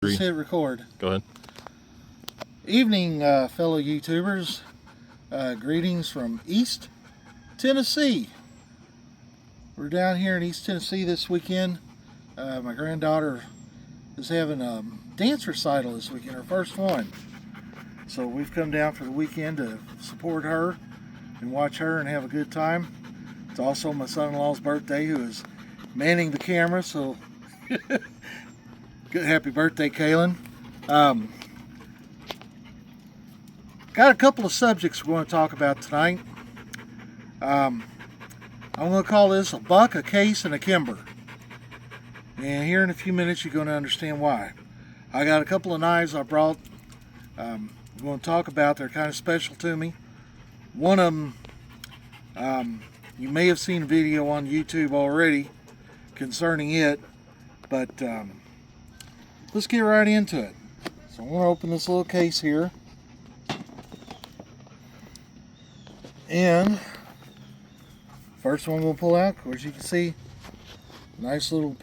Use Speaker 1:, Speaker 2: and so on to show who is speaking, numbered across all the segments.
Speaker 1: Just hit record.
Speaker 2: Go ahead.
Speaker 1: Evening, fellow YouTubers. Greetings from East Tennessee. We're down here in East Tennessee this weekend. My granddaughter is having a dance recital this weekend, her first one. So we've come down for the weekend to support her and watch her and have a good time. It's also my son-in-law's birthday, who is manning the camera, so good, happy birthday, Kaylin. Got a couple of subjects we're going to talk about tonight. I'm going to call this a buck, a case, and a kimber. And here in a few minutes you're going to understand why. I got a couple of knives I brought. I'm going to talk about. They're kind of special to me. One of them, you may have seen a video on YouTube already concerning it, but let's get right into it. So I'm going to open this little case here. And first one I'm going to pull out, of course you can see, nice little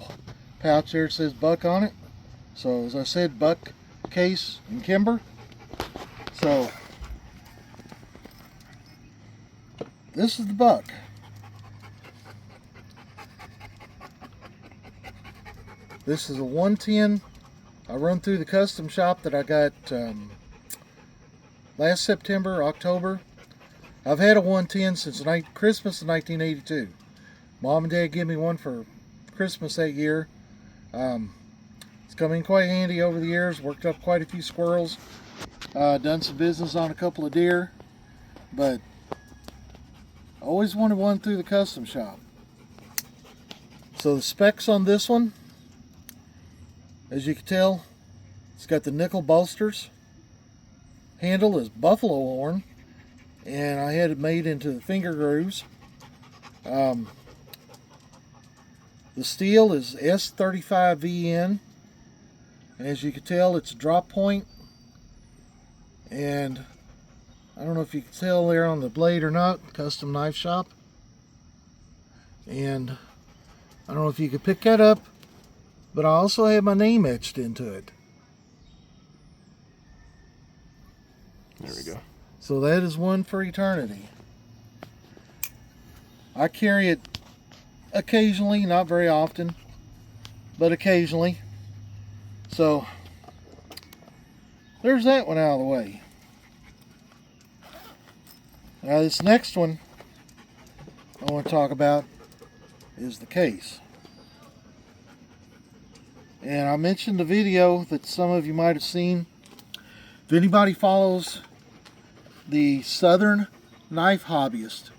Speaker 1: pouch there. It says buck on it. So as I said, buck, case, and kimber. So this is the buck. This is a 110. I run through the custom shop that I got last September, October. I've had a 110 since Christmas of 1982. Mom and Dad gave me one for Christmas that year. It's come in quite handy over the years. Worked up quite a few squirrels. Done some business on a couple of deer. But I always wanted one through the custom shop. So the specs on this one, as you can tell, it's got the nickel bolsters. Handle is buffalo horn, and I had it made into the finger grooves. The steel is S35VN. As you can tell, it's a drop point, and I don't know if you can tell there on the blade or not, custom knife shop. And I don't know if you could pick that up, but I also have my name etched into it.
Speaker 2: There we go.
Speaker 1: So that is one for eternity. I carry it occasionally, not very often, but occasionally. So there's that one out of the way. Now this next one I want to talk about is the case. And I mentioned the video that some of you might have seen. If anybody follows the Southern Knife Hobbyist,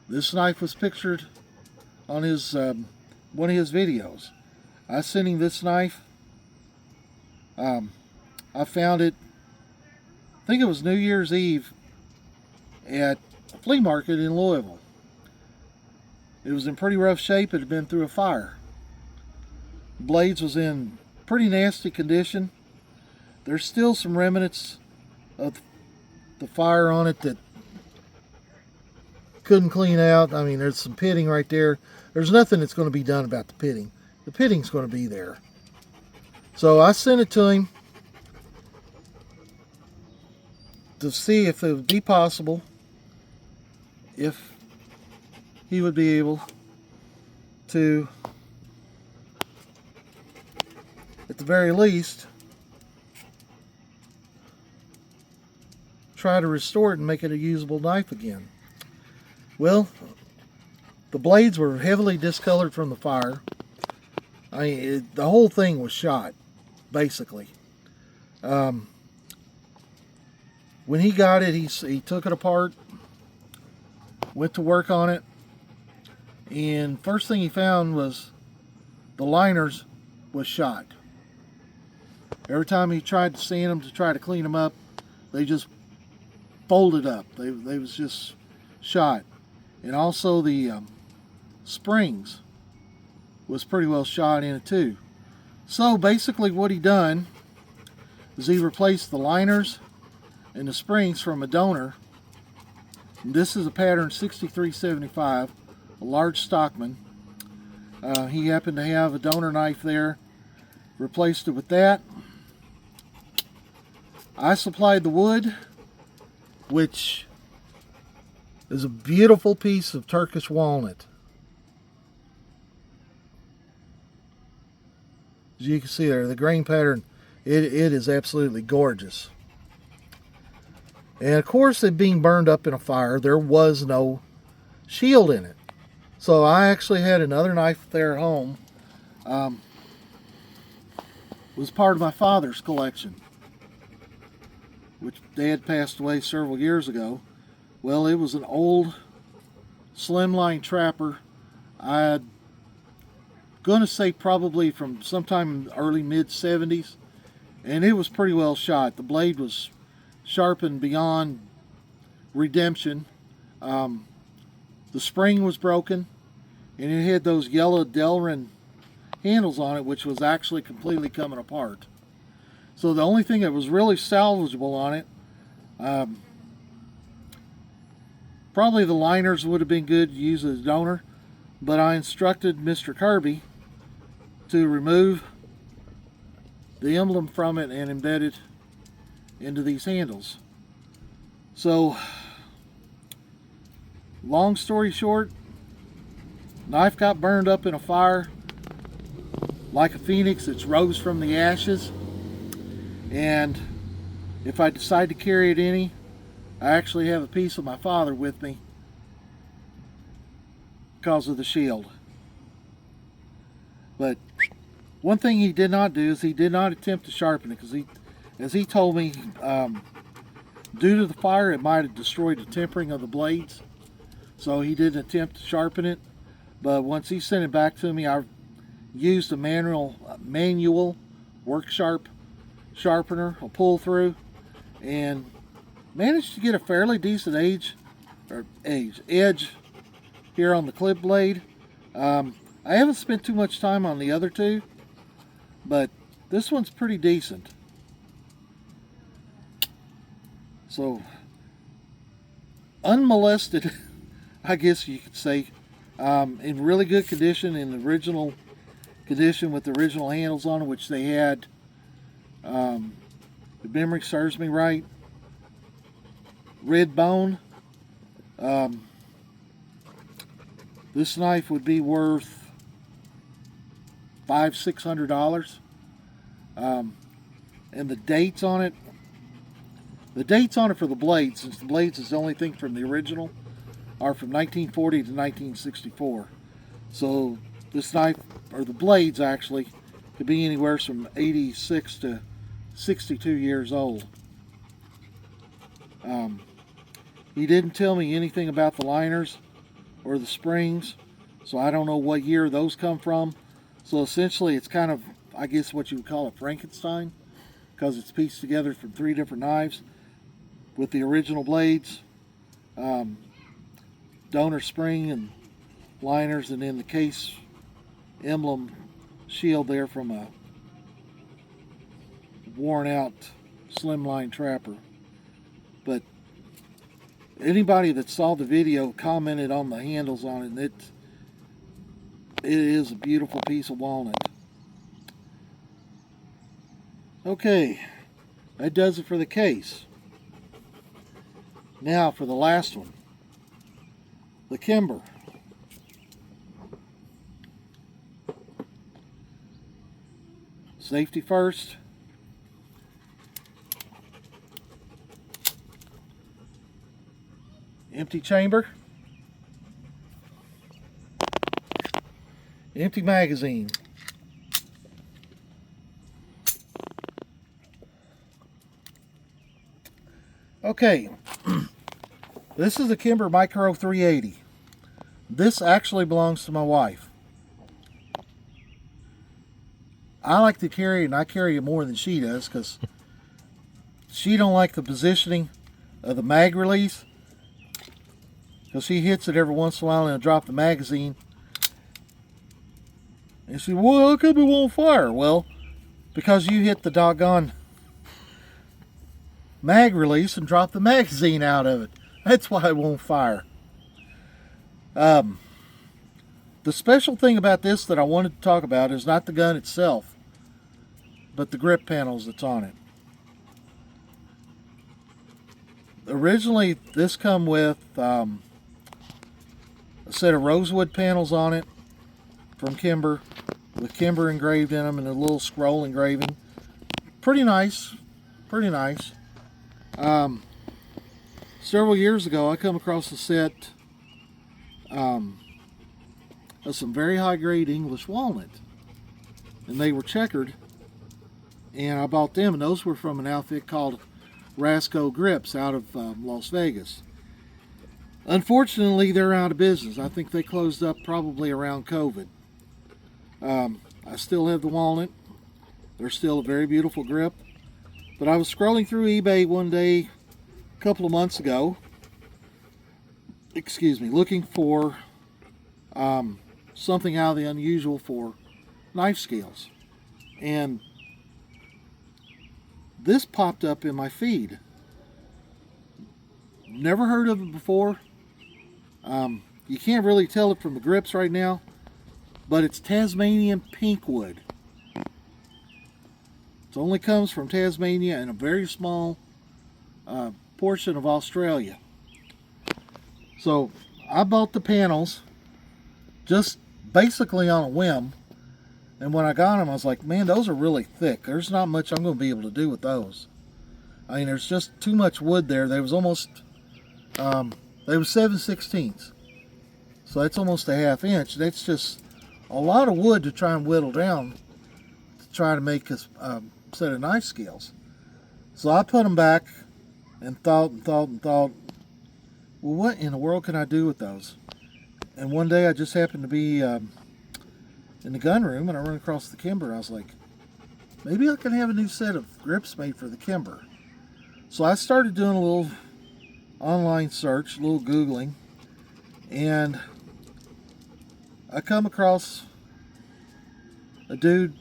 Speaker 1: this knife was pictured on his one of his videos. I sent him this knife. I found it, I think it was New Year's Eve, at a flea market in Louisville. It was in pretty rough shape. It had been through a fire. The blades was in pretty nasty condition. There's still some remnants of the fire on it that couldn't clean out. I mean, there's some pitting right there. There's nothing that's going to be done about the pitting. The pitting's going to be there. So I sent it to him to see if it would be possible, if he would be able to, at the very least, try to restore it and make it a usable knife again. Well, the blades were heavily discolored from the fire. I mean, the whole thing was shot, basically. When he got it, he took it apart, went to work on it, and first thing he found was the liners was shot. Every time he tried to sand them to try to clean them up, they just folded up. They was just shot. And also the springs was pretty well shot in it too. So basically what he done is he replaced the liners and the springs from a donor. And this is a pattern 6375, a large stockman. He happened to have a donor knife there, replaced it with that. I supplied the wood, which is a beautiful piece of Turkish walnut. As you can see there, the grain pattern, it is absolutely gorgeous. And of course, it being burned up in a fire, there was no shield in it. So I actually had another knife there at home. It was part of my father's collection, which Dad passed away several years ago. Well, it was an old slimline trapper. I'm going to say probably from sometime in the early mid-70s. And it was pretty well shot. The blade was sharpened beyond redemption. The spring was broken. And it had those yellow Delrin handles on it, which was actually completely coming apart. So the only thing that was really salvageable on it, probably the liners would have been good to use as a donor, but I instructed Mr. Kirby to remove the emblem from it and embed it into these handles. So, long story short, knife got burned up in a fire like a phoenix. It's rose from the ashes, and if I decide to carry it any, I actually have a piece of my father with me because of the shield. But one thing he did not do is he did not attempt to sharpen it, because as he told me, due to the fire, it might have destroyed the tempering of the blades. So he didn't attempt to sharpen it. But once he sent it back to me, I used a manual work sharp sharpener, a pull through, and managed to get a fairly decent edge here on the clip blade. I haven't spent too much time on the other two, but this one's pretty decent. So, unmolested, I guess you could say, in really good condition, in the original condition with the original handles on it, which they had, if memory serves me right, red bone. This knife would be worth $500-600. And the dates on it for the blades, since the blades is the only thing from the original, are from 1940 to 1964. So this knife, or the blades actually, could be anywhere from 86 to 62 years old. He didn't tell me anything about the liners or the springs, so I don't know what year those come from. So essentially it's kind of, I guess, what you would call a Frankenstein, because it's pieced together from 3 different knives with the original blades, donor spring and liners, and then the case emblem shield there from a worn out slimline trapper. But anybody that saw the video commented on the handles on it, and it is a beautiful piece of walnut. Okay, that does it for the case. Now for the last one, the Kimber. Safety first. Empty chamber. Empty magazine. Okay, this is a Kimber Micro 380. This actually belongs to my wife. I like to carry it, and I carry it more than she does, because she don't like the positioning of the mag release, because she hits it every once in a while and it'll drop the magazine. And she said, well, how come it won't fire? Well, because you hit the doggone mag release and drop the magazine out of it. That's why it won't fire. The special thing about this that I wanted to talk about is not the gun itself, but the grip panels that's on it. originally this come with a set of rosewood panels on it from Kimber, with Kimber engraved in them and a little scroll engraving. Pretty nice, pretty nice. Several years ago, I come across a set of some very high grade English walnut, and they were checkered, and I bought them, and those were from an outfit called Rasco Grips out of Las Vegas. Unfortunately, they're out of business. I think they closed up probably around COVID. I still have the walnut. They're still a very beautiful grip. But I was scrolling through eBay one day a couple of months ago, looking for something out of the unusual for knife scales. And this popped up in my feed. Never heard of it before. You can't really tell it from the grips right now, but it's Tasmanian pinkwood. It only comes from Tasmania and a very small portion of Australia. So I bought the panels just basically on a whim, and when I got them I was like, man, those are really thick. There's not much I'm going to be able to do with those. I mean, there's just too much wood there. They was almost they was 7/16, so that's almost a 1/2 inch. That's just a lot of wood to try and whittle down to try to make a set of knife scales. So I put them back and thought, well, what in the world can I do with those? And one day I just happened to be in the gun room, and I run across the Kimber. I was like, maybe I can have a new set of grips made for the Kimber. So I started doing a little online search, a little Googling, and I come across a dude.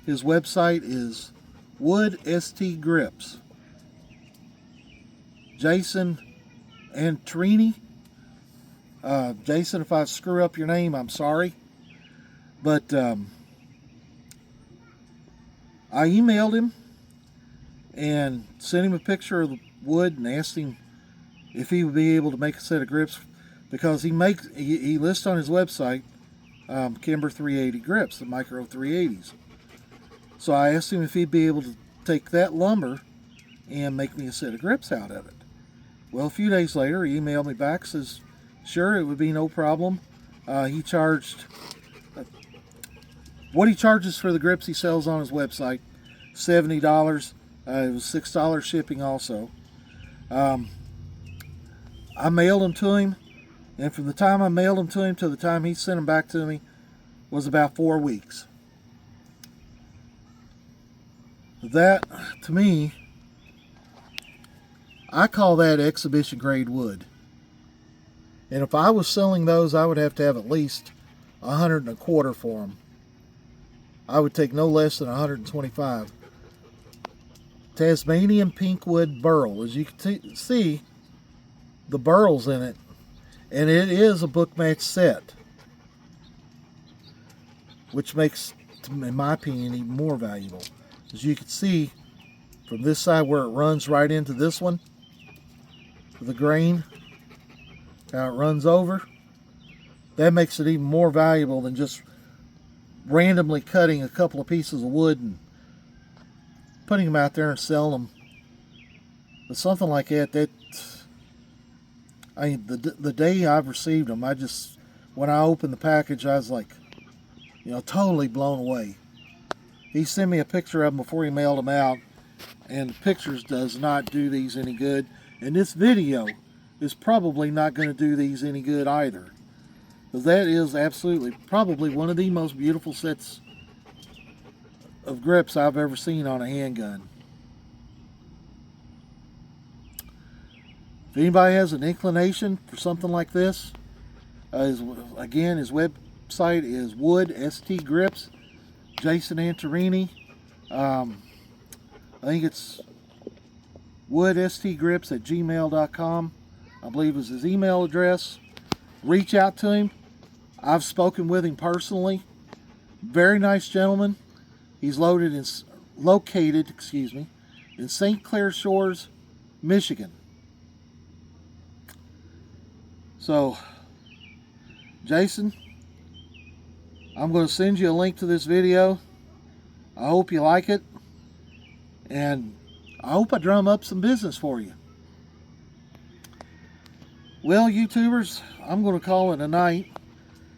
Speaker 1: His website is woodstgrips. Jason Anetrini. Jason, if I screw up your name, I'm sorry. But I emailed him and sent him a picture of the wood and asked him if he would be able to make a set of grips, because he lists on his website Kimber 380 grips, the micro 380s. So I asked him if he'd be able to take that lumber and make me a set of grips out of it. Well, a few days later, he emailed me back, says, sure, it would be no problem. He charged, what he charges for the grips he sells on his website, $70. It was $6 shipping also. I mailed them to him, and from the time I mailed them to him to the time he sent them back to me was about 4 weeks. That, to me, I call that exhibition grade wood. And if I was selling those, I would have to have at least $125 for them. I would take no less than $125. Tasmanian pinkwood burl. As you can see, the burl's in it, and it is a book match set, which makes, in my opinion, even more valuable. As you can see from this side where it runs right into this one, the grain, how it runs over, that makes it even more valuable than just randomly cutting a couple of pieces of wood and putting them out there and selling them. But something like that, the day I've received them, when I opened the package, I was like, totally blown away. He sent me a picture of them before he mailed them out, and the pictures does not do these any good. And this video is probably not going to do these any good either. Because that is absolutely, probably one of the most beautiful sets of grips I've ever seen on a handgun. If anybody has an inclination for something like this, again, his website is woodstgrips. Jason Anetrini. I think it's woodstgrips@gmail.com. I believe is his email address. Reach out to him. I've spoken with him personally. Very nice gentleman. He's located in St. Clair Shores, Michigan. So, Jason, I'm going to send you a link to this video. I hope you like it, and I hope I drum up some business for you. Well, YouTubers, I'm going to call it a night.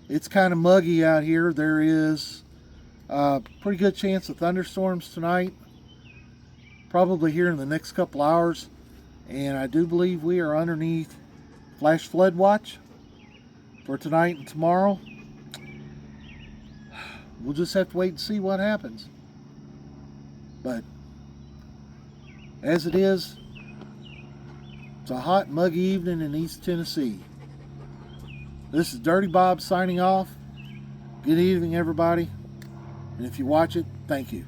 Speaker 1: It's kind of muggy out here. There is a pretty good chance of thunderstorms tonight, probably here in the next couple hours, and I do believe we are underneath flash flood watch for tonight and tomorrow. We'll just have to wait and see what happens. But as it is, it's a hot, muggy evening in East Tennessee. This is Dirty Bob signing off. Good evening, everybody. And if you watch it, thank you.